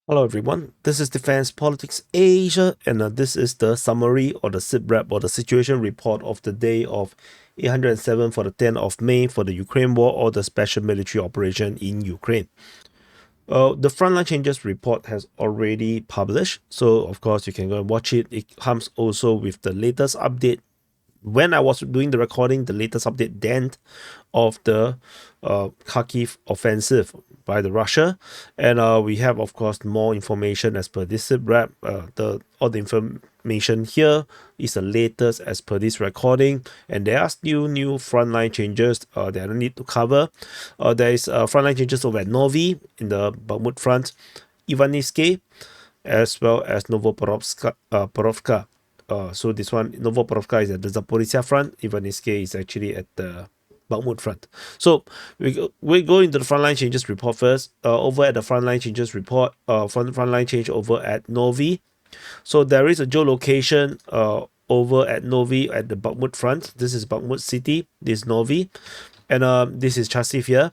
Hello everyone, this is Defense Politics Asia, and this is the summary or the SITREP or the situation report of the day of 807 for the 10th of May for the Ukraine war or the special military operation in Ukraine. The Frontline Changes report has already published, so of course you can go and watch it. It comes also with the latest update. When I was doing the recording, the latest update then of the Kharkiv offensive by the Russia, and we have of course more information as per this SITREP. All the information here is the latest as per this recording, and there are still new frontline changes that I don't need to cover. There is frontline changes over at Novy in the Bakhmut Front, Ivanivske, as well as Novopokrovka. So this one, Novopokrovka is at the Zaporizhzhia Front. Ivanivske is actually at the Bakhmut Front. So we go into the frontline changes report first. Over at the frontline changes report, frontline change over at Novy. So there is a geolocation over at Novy at the Bakhmut Front. This is Bakhmut City. This is Novy, and this is Chasiv here.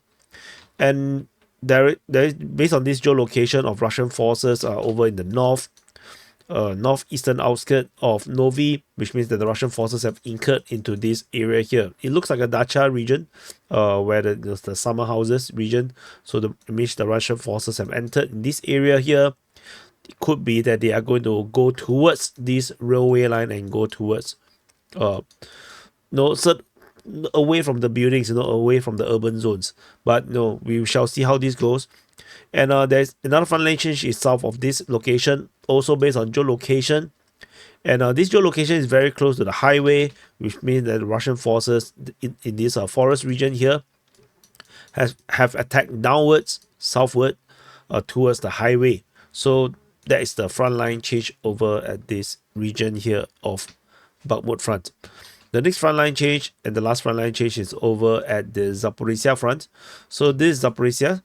And there is, based on this geolocation of Russian forces over in the northeastern outskirts of Novy, which means that the Russian forces have incurred into this area here. It looks like a dacha region, where there's the summer houses region. So it means the Russian forces have entered in this area here. It could be that they are going to go towards this railway line and go towards, away from the buildings, away from the urban zones. But we shall see how this goes. And there's another frontline change is south of this location, also based on geolocation. And this geolocation is very close to the highway, which means that the Russian forces in this forest region here have attacked downwards, southward, towards the highway. So that is the frontline change over at this region here of Bakhmut Front. The next frontline change and the last frontline change is over at the Zaporizhzhia Front. So this is Zaporizhzhia.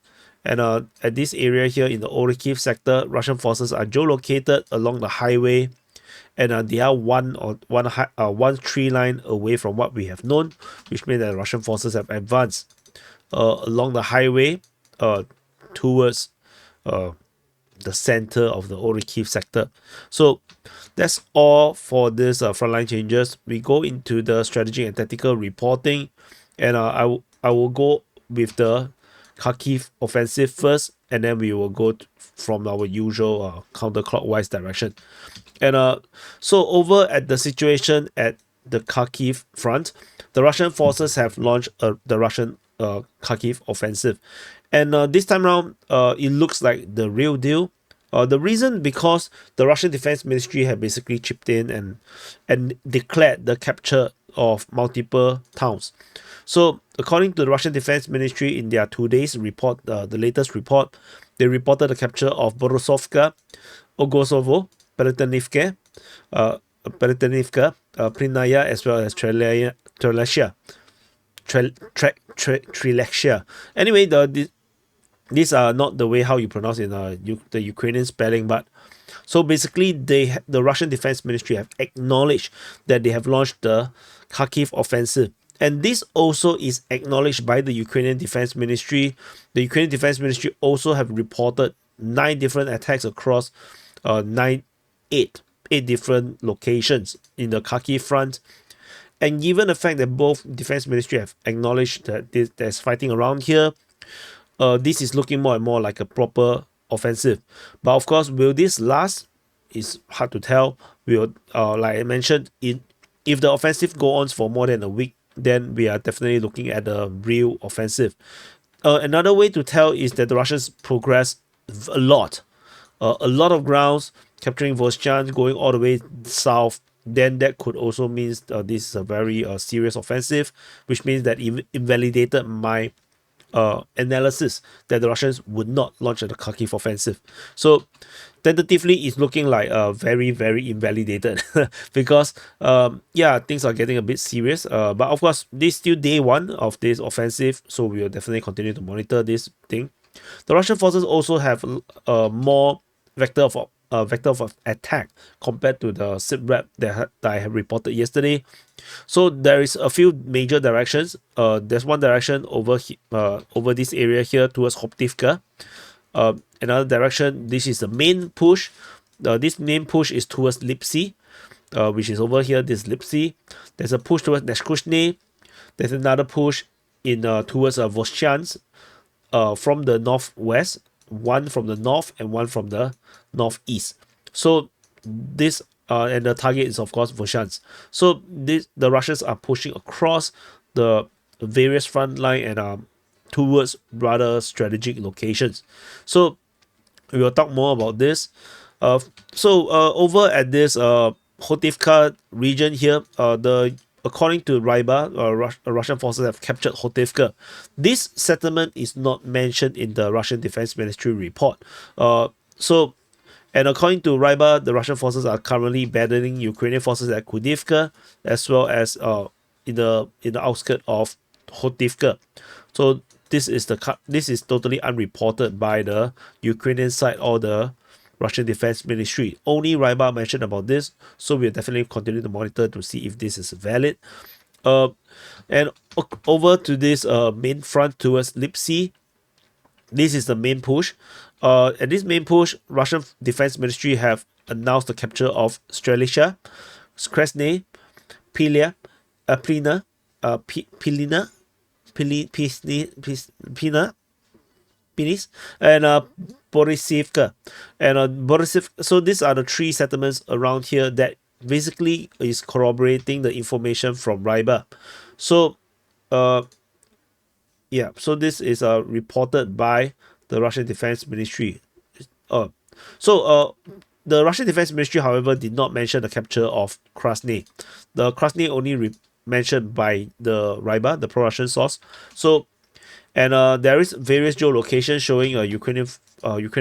And at this area here in the Kharkiv sector, Russian forces are geolocated along the highway, and they are one tree line away from what we have known, which means that Russian forces have advanced along the highway towards the center of the Kharkiv sector. So that's all for this frontline changes. We go into the strategic and tactical reporting, and I will go with the Kharkiv offensive first, and then we will go from our usual counterclockwise direction. And so over at the situation at the Kharkiv front, the Russian forces have launched the Russian Kharkiv offensive, and this time around it looks like the real deal. The reason because the Russian Defense Ministry had basically chipped in and declared the capture of multiple towns. So according to the Russian Defense Ministry in their today's report, the latest report, they reported the capture of Borisovka, Ogosovo, Peretenivka, Prinaya, as well as Trilexia. Anyway, these are not the way how you pronounce it in the Ukrainian spelling, but so basically the Russian Defense Ministry have acknowledged that they have launched the Kharkiv offensive. And this also is acknowledged by the Ukrainian Defense Ministry. The Ukrainian Defense Ministry also have reported 9 different attacks across eight different locations in the Kharkiv front. And given the fact that both Defense Ministry have acknowledged that there's fighting around here, this is looking more and more like a proper offensive. But of course, will this last? It's hard to tell. Like I mentioned, if the offensive goes on for more than a week, then we are definitely looking at a real offensive. Another way to tell is that the Russians progress a lot of grounds, capturing Vostochny, going all the way south. Then that could also mean this is a very serious offensive, which means that it invalidated my analysis that the Russians would not launch the Kharkiv offensive. So tentatively it's looking like very, very invalidated because things are getting a bit serious, but of course this is still day one of this offensive, so we will definitely continue to monitor this thing. The Russian forces also have more vector of attack compared to the SITREP that I have reported yesterday. So there is a few major directions. There's one direction over this area here towards Avdiivka. Another direction, this is the main push. This main push is towards Lipsy, which is over here, this Lipsy. There's a push towards Neshkushny. There's another push in towards Voshchansk from the northwest, one from the north and one from the northeast. So this and the target is of course Voshchansk. So the Russians are pushing across the various front line and towards rather strategic locations. So we will talk more about this. Over at this Hotivka region here, according to Ryba, Russian forces have captured Hotivka. This settlement is not mentioned in the Russian Defense Ministry report. And according to Ryba, the Russian forces are currently battling Ukrainian forces at Kudivka, as well as in the outskirts of Hotivka. So this is totally unreported by the Ukrainian side or the Russian Defense Ministry. Only Ryba mentioned about this, so we'll definitely continue to monitor to see if this is valid. And over to this main front towards Lipsy. This is the main push. At this main push, Russian Defense Ministry have announced the capture of Strelica, Kresny, Pilia, Pilina, Pinis, and Borisivka. And Borisivka. So these are the three settlements around here that basically is corroborating the information from Ryba. So yeah, so this is reported by the Russian Defense Ministry. The Russian Defense Ministry, however, did not mention the capture of Krasny. The Krasny only mentioned by the Ryba, the pro-Russian source. So, and there is various geolocations showing Ukrainian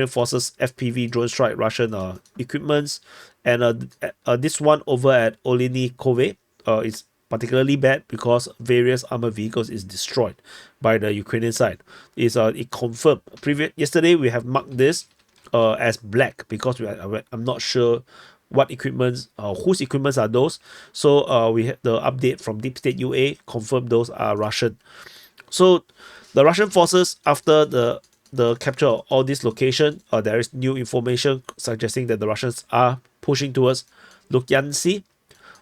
forces FPV drone strike Russian equipments, and this one over at Olinikove is particularly bad because various armored vehicles is destroyed by the Ukrainian side. It confirmed. Yesterday we have marked this as black because I'm not sure what equipments, whose equipments are those. So we had the update from Deep State UA confirmed those are Russian. So the Russian forces, after the capture of all these locations, there is new information suggesting that the Russians are pushing towards Lukyantsy,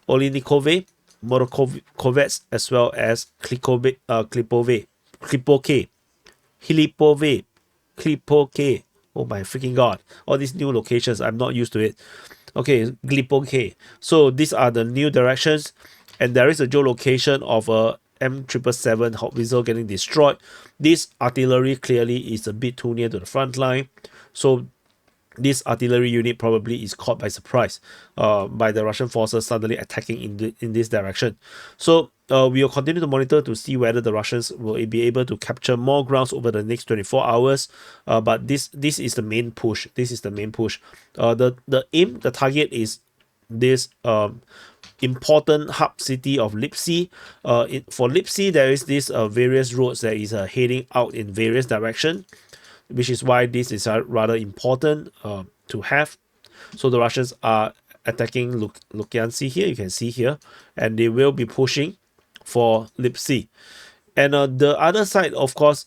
Olinikove, Morokovets, as well as Klipoke, Klipoke. Oh my freaking god! All these new locations, I'm not used to it. Okay, Glipoke. So these are the new directions, and there is a geolocation of a M777 howitzer getting destroyed. This artillery clearly is a bit too near to the front line, so this artillery unit probably is caught by surprise by the Russian forces suddenly attacking in this direction. So we will continue to monitor to see whether the Russians will be able to capture more grounds over the next 24 hours. But this is the main push. This is the main push. The target is this important hub city of Lipsy. For Lipsy, there is this various roads that is heading out in various directions, which is why this is rather important to have. So the Russians are attacking Lukyantsy here, you can see here, and they will be pushing for Lipsy. And the other side, of course,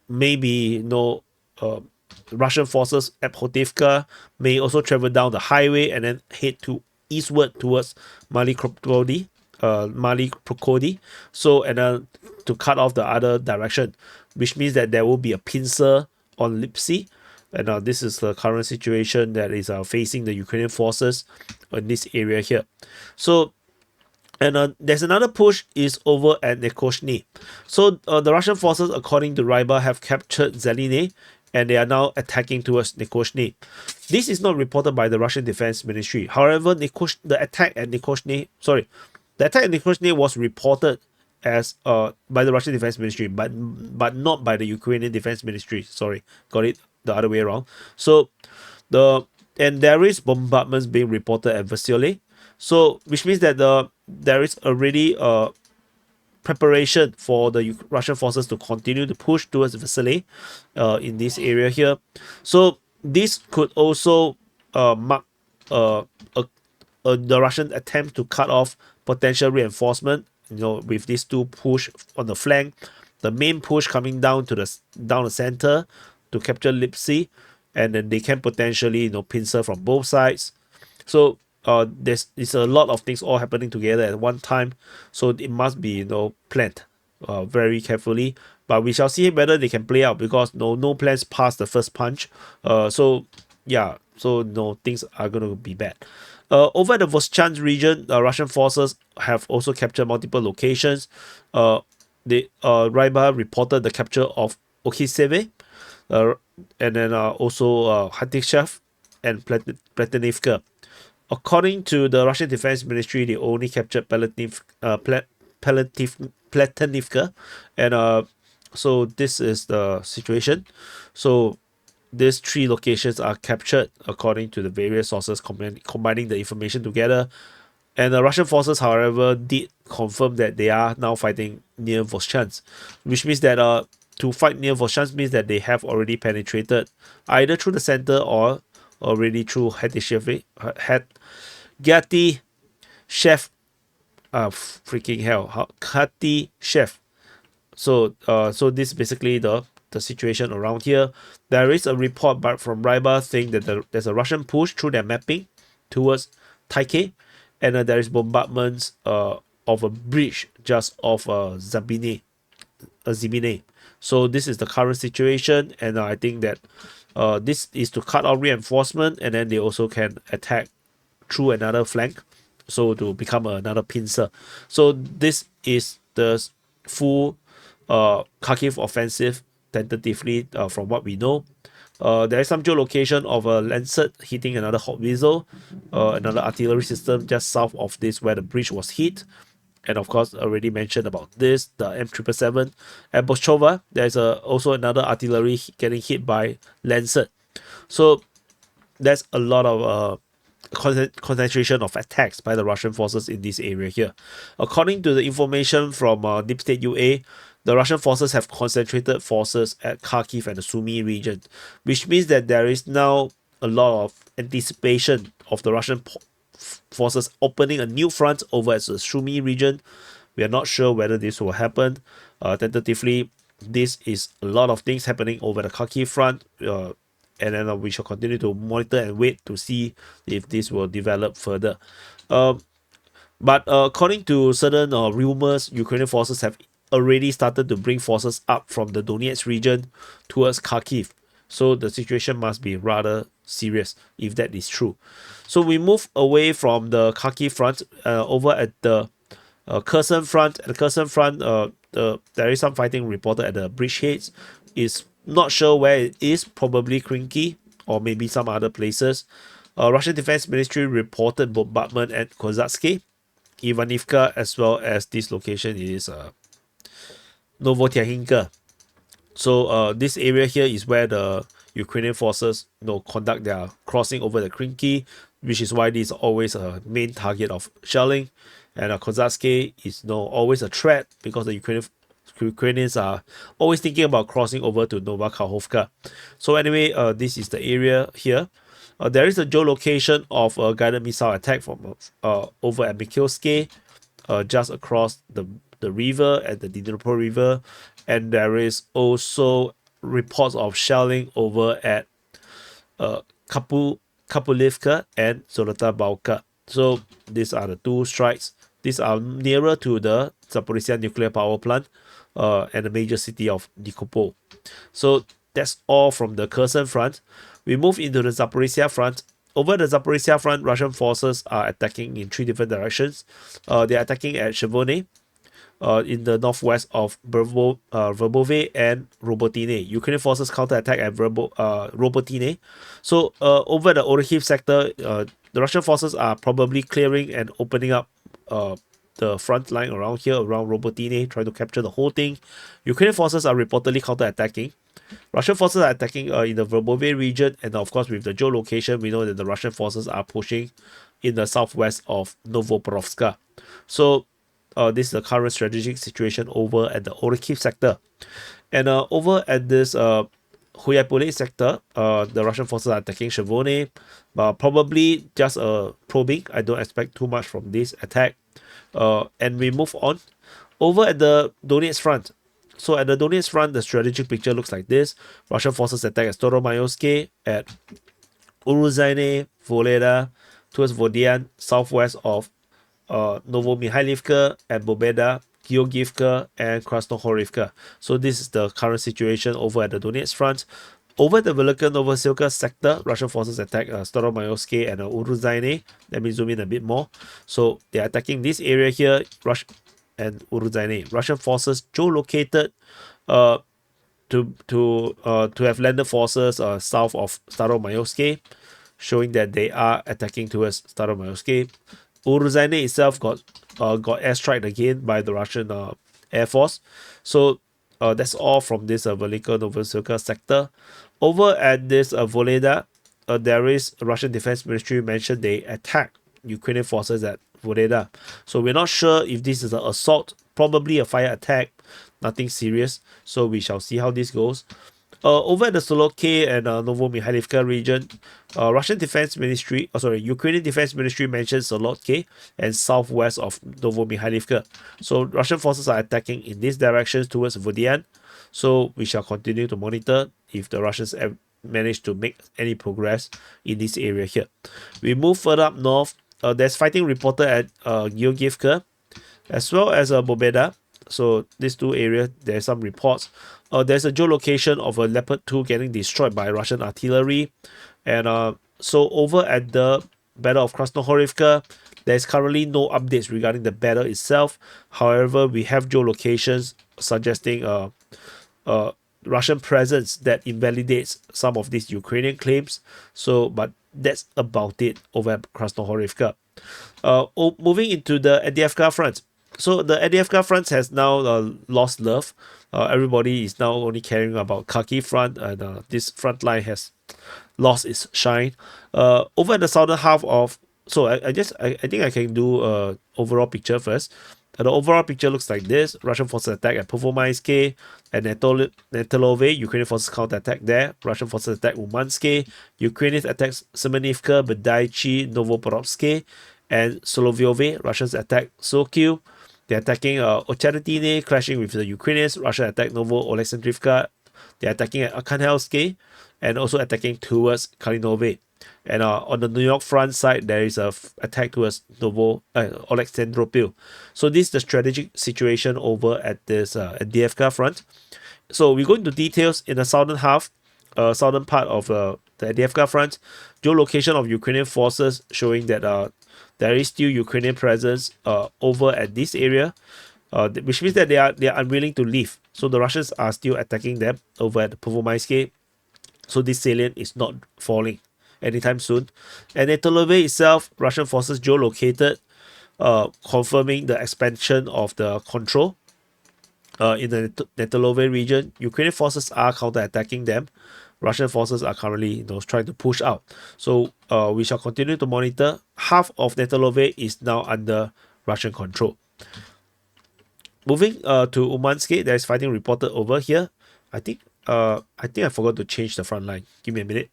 maybe Russian forces at Hotivka may also travel down the highway and then head eastward towards Mali Prokodi. So, and to cut off the other direction, which means that there will be a pincer on Lipsy. And this is the current situation that is facing the Ukrainian forces in this area here. So, and there's another push is over at Nekoshny. So the Russian forces, according to Ryba, have captured Zeline, and they are now attacking towards Nekoshny. This is not reported by the Russian Defense Ministry. However, the attack at Nekoshny was reported as by the Russian Defense Ministry, but not by the Ukrainian Defense Ministry. Sorry, got it the other way around. So there is bombardments being reported at Vasily. So which means that there is already preparation for the Russian forces to continue to push towards Vasily in this area here. So this could also mark the Russian attempt to cut off potential reinforcement. With these two push on the flank, the main push coming down the center to capture Lipsy, and then they can potentially pincer from both sides. So there's a lot of things all happening together at one time, so it must be planned very carefully. But we shall see whether they can play out, because no plans past the first punch. So yeah, so things are going to be bad. Over the Voschansk region, Russian forces have also captured multiple locations. Ryba reported the capture of Okhiseve, and then also Hatikshaf and Platinivka. According to the Russian Defense Ministry, they only captured Platinivka, and so this is the situation. So these three locations are captured according to the various sources, combining the information together. And the Russian forces, however, did confirm that they are now fighting near Voschansk, which means that to fight near Voschansk means that they have already penetrated either through the center or already through Hatishev. Freaking hell, Khatishev. So this is basically the situation around here. There is a report from Ryba saying that there's a Russian push through their mapping towards Taike, and there is bombardments of a bridge just off Zibine. So this is the current situation, and I think that this is to cut out reinforcement, and then they also can attack through another flank, so to become another pincer. So this is the full Kharkiv offensive tentatively, from what we know. There is some geolocation of a Lancet hitting another howitzer, another artillery system just south of this where the bridge was hit. And of course, already mentioned about this, the M777. At Boschova, there's also another artillery getting hit by Lancet. So there's a lot of concentration of attacks by the Russian forces in this area here. According to the information from Deep State UA, the Russian forces have concentrated forces at Kharkiv and the Sumy region, which means that there is now a lot of anticipation of the Russian forces opening a new front over at the Sumy region. We are not sure whether this will happen. Tentatively, this is a lot of things happening over the Kharkiv Front, and then we shall continue to monitor and wait to see if this will develop further. But according to certain rumors, Ukrainian forces have already started to bring forces up from the Donetsk region towards Kharkiv. So the situation must be rather serious if that is true. So we move away from the Kharkiv Front over at the Kherson Front. At the Kherson Front, there is some fighting reported at the bridgeheads. It's not sure where it is, probably Krinky or maybe some other places. Russian Defense Ministry reported bombardment at Kozatske, Ivanivka, as well as this location is Novopokrovka. So this area here is where the Ukrainian forces conduct their crossing over the Krinky, which is why this is always a main target of shelling. And Kozatske is always a threat because the Ukrainians are always thinking about crossing over to Novopokrovka. So anyway, this is the area here. There is a geolocation of a guided missile attack from over at Mikhailske, just across the river at the Dnipro River, and there is also reports of shelling over at Kapulivka and Zolota Balka. So these are the two strikes. These are nearer to the Zaporizhzhia nuclear power plant and the major city of Nikopol. So that's all from the Kherson Front. We move into the Zaporizhzhia Front. Over the Zaporizhzhia Front, Russian forces are attacking in three different directions. They are attacking at Chervone, in the northwest of Verbove and Robotine. Ukrainian forces counterattack at Robotine. So over the Orikhiv sector, the Russian forces are probably clearing and opening up the front line around here, around Robotine, trying to capture the whole thing. Ukrainian forces are reportedly counterattacking. Russian forces are attacking in the Verbove region, and of course with the geolocation, we know that the Russian forces are pushing in the southwest of Novopokrovka. So this is the current strategic situation over at the Orikhiv sector. And over at this Huyapole sector, the Russian forces are attacking Chervone, probably just probing. I don't expect too much from this attack. And we move on. Over at the Donetsk Front. So at the Donetsk Front, the strategic picture looks like this. Russian forces attack at Storomayoske, at Uruzhaine, Voleda, towards Vodian, southwest of Novomihailivka, and Bobeda, Georgievka, and Krasnohorivka. So this is the current situation over at the Donetsk Front. Over the Velika Novosilka sector, Russian forces attack Storomayoske and Uruzhaine. Let me zoom in a bit more. So they are attacking this area here, and Uruzhaine. Russian forces geolocated to have landed forces south of Staromayoske, showing that they are attacking towards Staromayoske. Uruzhaine itself got airstrike again by the Russian Air Force. So that's all from this Velika Novosilka sector. Over at this Voleda, there is Russian Defense Ministry mentioned they attacked Ukrainian forces at Voleda. So we're not sure if this is an assault, probably a fire attack, nothing serious. So we shall see how this goes. Over at the Soloke and Novomihailivka region, Russian Defense Ministry, Ukrainian Defense Ministry mentioned Solotke and southwest of Novomihailivka. So Russian forces are attacking in these directions towards Vodian. So we shall continue to monitor if the Russians have managed to make any progress in this area here. We move further up north. There's fighting reported at Georgievka as well as Bobeda. So these two areas, there's some reports. There's a geolocation of a Leopard 2 getting destroyed by Russian artillery. And so over at the Battle of Krasnohorivka, there's currently no updates regarding the battle itself. However, we have geolocations suggesting Russian presence that invalidates some of these Ukrainian claims. So, but that's about it over at Krasnohorivka. Moving into the Avdiivka Front. So the Avdiivka Front has now lost love. Everybody is now only caring about Kharkiv Front, and this front line has lost its shine. Over the southern half of, so I think I can do a overall picture first. The overall picture looks like this. Russian forces attack at Pervomaiske and Netelove. Ukrainian forces counterattack there. Russian forces attack Umanske. Ukrainians attack Semenivka, Bedaichi, Novopokrovka, and Solovyove. Russians attack Sokil. They're attacking Ocheretine, clashing with the Ukrainians. Russia attacked Novo-Oleksandrivka. They're attacking at Arkhangelsk and also attacking towards Kalinove. And on the New-York Front side, there is a attack towards Oleksandropil. So this is the strategic situation over at this Avdiivka Front. So we go into details in the southern half, southern part of the Avdiivka Front. Geolocation of Ukrainian forces showing that there is still Ukrainian presence over at this area, which means that they are unwilling to leave. So the Russians are still attacking them over at Pervomaiske. So this salient is not falling anytime soon. And Netelove itself, Russian forces geolocated, confirming the expansion of the control in the Netelove region. Ukrainian forces are counterattacking them. Russian forces are currently trying to push out. So we shall continue to monitor. Half of Netelove is now under Russian control. Moving to Umanske, there is fighting reported over here. I think I forgot to change the front line. Give me a minute.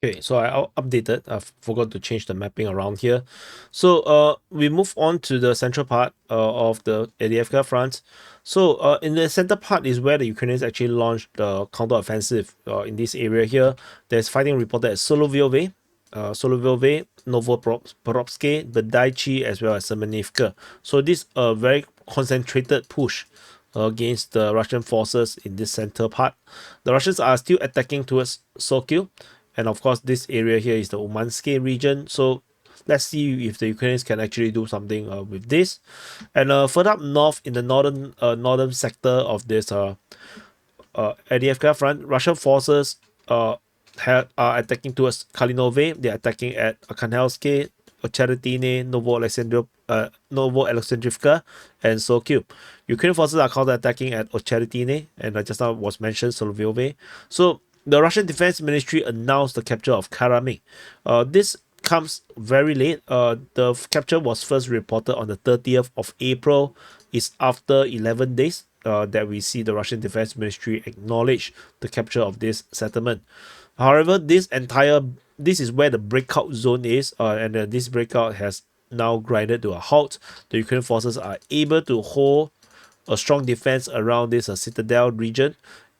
Okay, so I updated. I forgot to change the mapping around here. So we move on to the central part of the Avdiivka Front. So in the center part is where the Ukrainians actually launched the counter-offensive in this area here. There's fighting reported at Solovyove, Novopokrovka, Bedaichi, as well as Semenivka. So this a very concentrated push against the Russian forces in this center part. The Russians are still attacking towards Sokil. And of course, this area here is the Umanske region. So let's see if the Ukrainians can actually do something with this. And further up north in the northern sector of this Avdiivka Front, Russian forces are attacking towards Kalinove. They're attacking at Arkhangelsk, Ocheretine, Novo-Alexandrivka, and Sokil. Ukrainian forces are counter-attacking at Ocheretine, and just now was mentioned Solovyove. So the Russian Defense Ministry announced the capture of Karamik. This comes very late. The capture was first reported on the 30th of April. It's after 11 days that we see the Russian Defense Ministry acknowledge the capture of this settlement. However, this is where the breakout zone is, and this breakout has now grinded to a halt. The Ukrainian forces are able to hold a strong defense around this citadel region,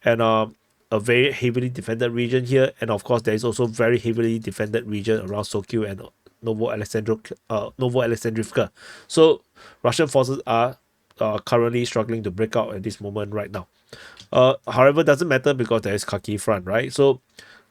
and a very heavily defended region here. And of course, there is also very heavily defended region around Sokyu and Novo-Alexandrivka. So Russian forces are currently struggling to break out at this moment right now. However, doesn't matter because there is Kharkiv Front, right? So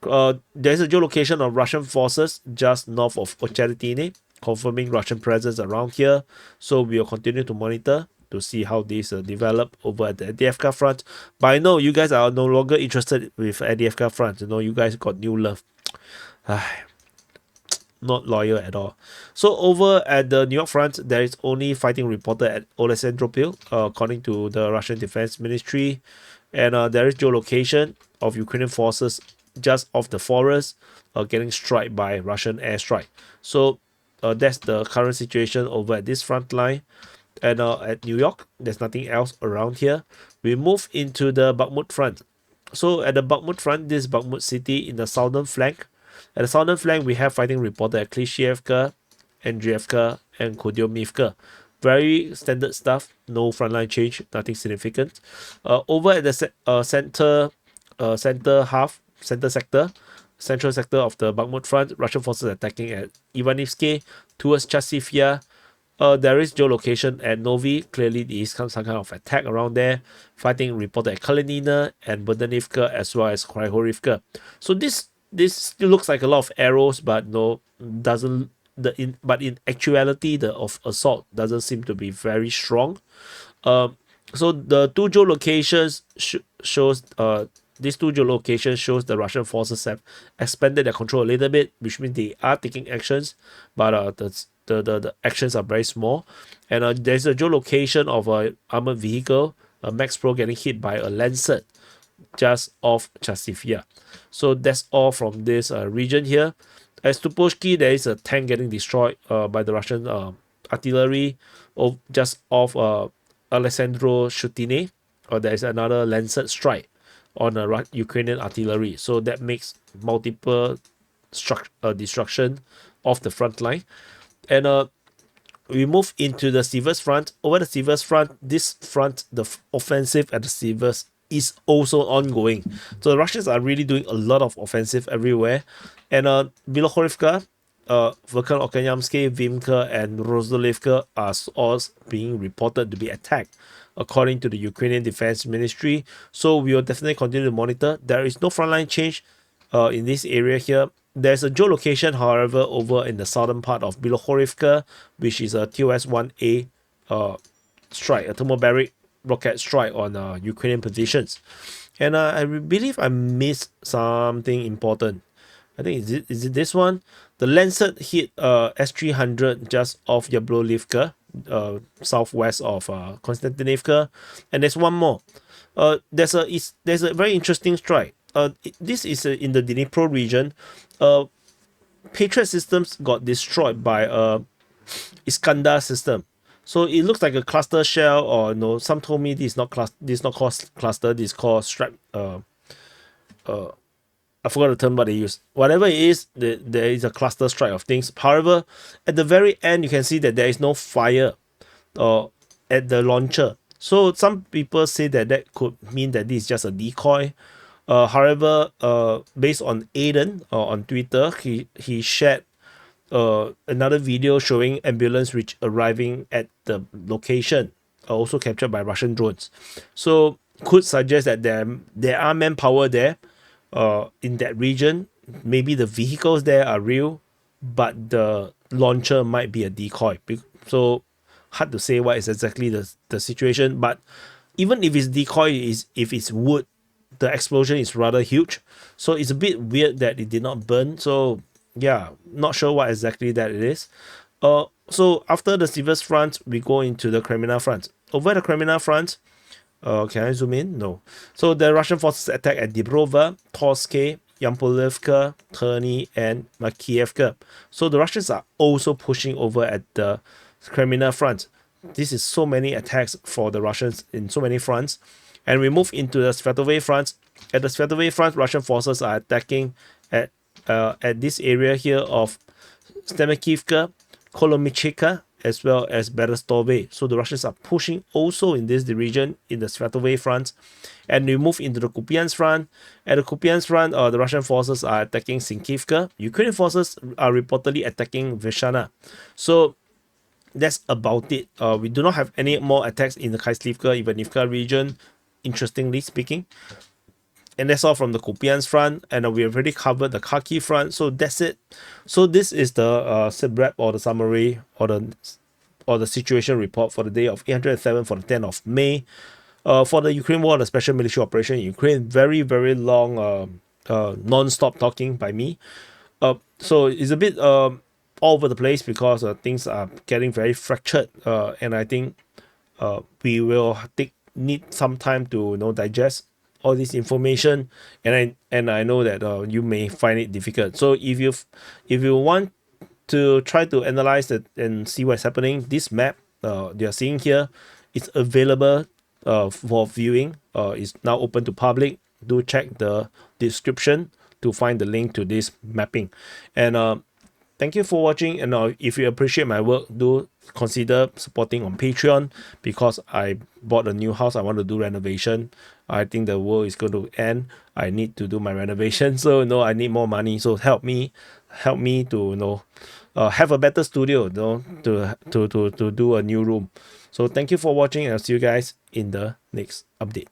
there is a geolocation of Russian forces just north of Ocheretine, confirming Russian presence around here. So we will continue to monitor to see how these develop over at the Avdiivka Front. But I know you guys are no longer interested with Avdiivka Front. You know, you guys got new love. Not loyal at all. So over at the New York Front, there is only fighting reported at Oleksandropil, according to the Russian Defense Ministry. And there is geolocation of Ukrainian forces just off the forest, getting struck by Russian airstrike. So that's the current situation over at this front line. And at New York, there's nothing else around here. We move into the Bakhmut Front. So at the Bakhmut Front, this Bakhmut city in the southern flank. At the southern flank, we have fighting reported at Klishchiivka, Andriivka, and Kodyomivka. Very standard stuff. No frontline change. Nothing significant. Over at the central sector of the Bakhmut Front, Russian forces attacking at Ivanivske towards Chasivya. There is geolocation at Novy. Clearly, there is some kind of attack around there. Fighting reported at Kreminna and Bogdanivka as well as Kryhorivka. So this still looks like a lot of arrows, but no, doesn't. But in actuality, the assault doesn't seem to be very strong. So the two geolocations shows these two geolocations shows the Russian forces have expanded their control a little bit, which means they are taking actions, but the actions are very small. And there's a geolocation of a armored vehicle, a Max Pro getting hit by a Lancet just off Chasivya. So that's all from this region here. At Stupovsky, there is a tank getting destroyed by the Russian artillery just off Alexandro Shutine. There is another Lancet strike on Ukrainian artillery. So that makes multiple destruction of the front line. And we move into the Siversk Front. Over the Siversk Front, the offensive at the Siversk is also ongoing. So the Russians are really doing a lot of offensive everywhere. And Bilohorivka, Volkan Okanyamsky, Vimka, and Rozdolivka are all being reported to be attacked, according to the Ukrainian Defense Ministry. So we will definitely continue to monitor. There is no frontline change in this area here. There's a geolocation, however, over in the southern part of Bilohorivka, which is a TOS-1A strike, a thermobaric rocket strike on Ukrainian positions. And I believe I missed something important. I think is it this one? The Lancet hit S-300 just off Yablolivka, southwest of Konstantinivka. And there's one more. There's a very interesting strike. This is in the Dnipro region. Patriot systems got destroyed by Iskandar system. So it looks like a cluster shell, or no, some told me this is not called cluster, this is called strap. I forgot the term what they use. Whatever it is, there is a cluster strike of things. However, at the very end, you can see that there is no fire at the launcher. So some people say that could mean that this is just a decoy. However, based on Aiden on Twitter, he shared another video showing ambulance arriving at the location, also captured by Russian drones. So could suggest that there are manpower there in that region. Maybe the vehicles there are real, but the launcher might be a decoy. So hard to say what is exactly the situation. But even if it's decoy, if it's wood, the explosion is rather huge. So it's a bit weird that it did not burn. So yeah, not sure what exactly that it is. So after the Siversk Front, we go into the Kreminna Front. Over the Kreminna Front, can I zoom in? No. So the Russian forces attack at Dibrova, Torske, Yampolivka, Terny, and Makievka. So the Russians are also pushing over at the Kreminna Front. This is so many attacks for the Russians in so many fronts. And we move into the Svatove Front. At the Svatove Front, Russian forces are attacking at this area here of Stemekivka, Kolomichika, as well as Berestove. So the Russians are pushing also in this region in the Svatove Front. And we move into the Kupyansk Front. At the Kupyansk Front, the Russian forces are attacking Sinkivka. Ukrainian forces are reportedly attacking Vyshana. So that's about it. We do not have any more attacks in the Khyslivka, Ivanivka region, interestingly speaking. And that's all from the Kupyansk Front, and we have already covered the Kharkiv Front, so that's it. So this is the SITREP, or the summary, or the situation report for the day of 807 for the 10th of May. For the Ukraine war, the special military operation in Ukraine, very, very long non-stop talking by me. So it's a bit all over the place because things are getting very fractured, and I think we will need some time to digest all this information, and I know that you may find it difficult. So if you want to try to analyze it and see what's happening, this map you're seeing here is available for viewing. It's now open to public. Do check the description to find the link to this mapping. And thank you for watching, and if you appreciate my work, do consider supporting on Patreon, because I bought a new house. I want to do renovation. I think the world is going to end. I need to do my renovation, so I need more money. So help me to have a better studio, to do a new room. So thank you for watching, and I'll see you guys in the next update.